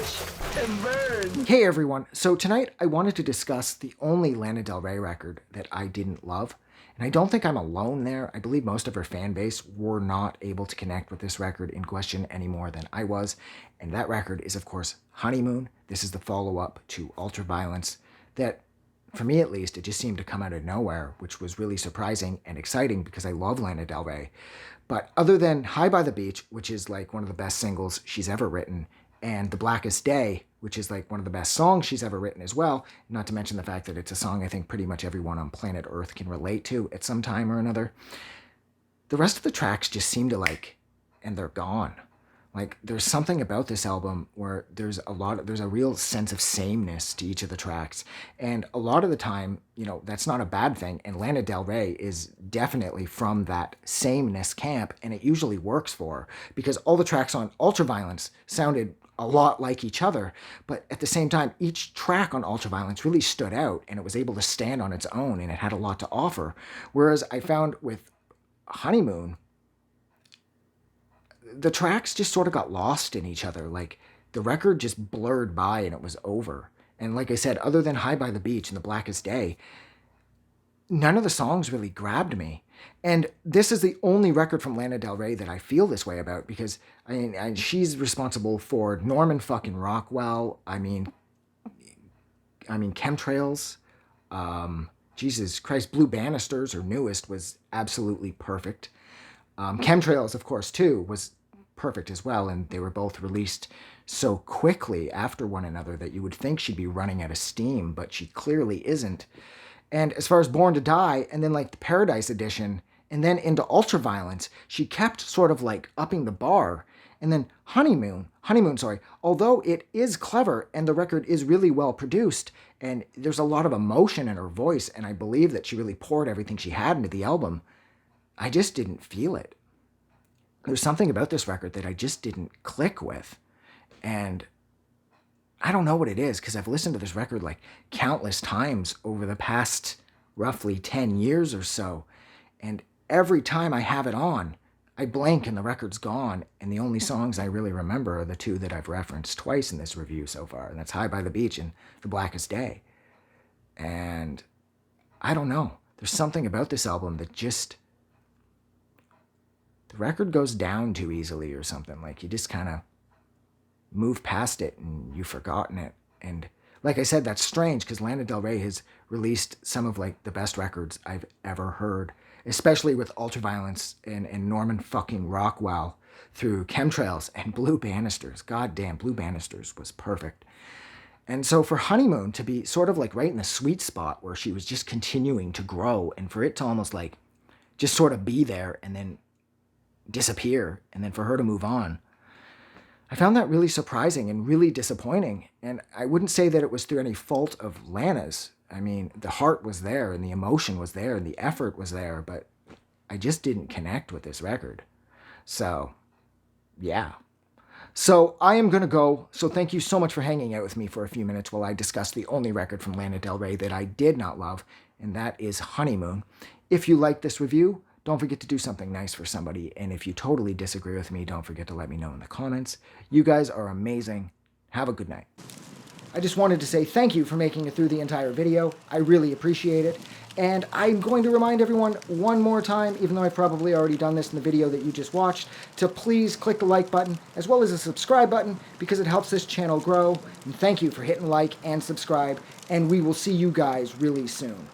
Watch and burn. Hey everyone, so tonight I wanted to discuss the only Lana Del Rey record that I didn't love. And I don't think I'm alone there. I believe most of her fan base were not able to connect with this record in question any more than I was. And that record is, of course, Honeymoon. This is the follow-up to Ultraviolence that, for me at least, it just seemed to come out of nowhere, which was really surprising and exciting because I love Lana Del Rey. But other than High by the Beach, which is like one of the best singles she's ever written, and The Blackest Day, which is like one of the best songs she's ever written as well, not to mention the fact that it's a song I think pretty much everyone on planet Earth can relate to at some time or another, the rest of the tracks just seem to and they're gone. Like, there's something about this album where there's a real sense of sameness to each of the tracks. And a lot of the time, that's not a bad thing. And Lana Del Rey is definitely from that sameness camp, and it usually works for her because all the tracks on Ultraviolence sounded a lot like each other, but at the same time, each track on Ultraviolence really stood out, and it was able to stand on its own, and it had a lot to offer. Whereas I found with Honeymoon, the tracks just sort of got lost in each other. Like, the record just blurred by and it was over. And like I said, other than High by the Beach and The Blackest Day, none of the songs really grabbed me. And this is the only record from Lana Del Rey that I feel this way about because, she's responsible for Norman fucking Rockwell. Chemtrails. Jesus Christ, Blue Banisters, her newest, was absolutely perfect. Chemtrails, of course, too, was perfect as well, and they were both released so quickly after one another that you would think she'd be running out of steam, but she clearly isn't. And as far as Born to Die, and then the Paradise Edition, and then into Ultraviolence, she kept sort of upping the bar. And then Honeymoon, although it is clever and the record is really well produced, and there's a lot of emotion in her voice, and I believe that she really poured everything she had into the album, I just didn't feel it. There's something about this record that I just didn't click with. And I don't know what it is, because I've listened to this record countless times over the past roughly 10 years or so. And every time I have it on, I blink and the record's gone. And the only songs I really remember are the two that I've referenced twice in this review so far. And that's High by the Beach and The Blackest Day. And I don't know. There's something about this album that just... the record goes down too easily or something. You just kind of move past it and you've forgotten it. And like I said, that's strange because Lana Del Rey has released some of the best records I've ever heard, especially with Ultraviolence and Norman fucking Rockwell through Chemtrails and Blue Banisters. God damn, Blue Banisters was perfect. And so for Honeymoon to be sort of right in the sweet spot where she was just continuing to grow, and for it to almost just sort of be there and then disappear, and then for her to move on, I found that really surprising and really disappointing. And I wouldn't say that it was through any fault of Lana's. The heart was there and the emotion was there and the effort was there, but I just didn't connect with this record. So, yeah. So I am going to go. So thank you so much for hanging out with me for a few minutes while I discuss the only record from Lana Del Rey that I did not love, and that is Honeymoon. If you like this review, don't forget to do something nice for somebody. And if you totally disagree with me, don't forget to let me know in the comments. You guys are amazing. Have a good night. I just wanted to say thank you for making it through the entire video. I really appreciate it. And I'm going to remind everyone one more time, even though I've probably already done this in the video that you just watched, to please click the like button as well as the subscribe button because it helps this channel grow. And thank you for hitting like and subscribe. And we will see you guys really soon.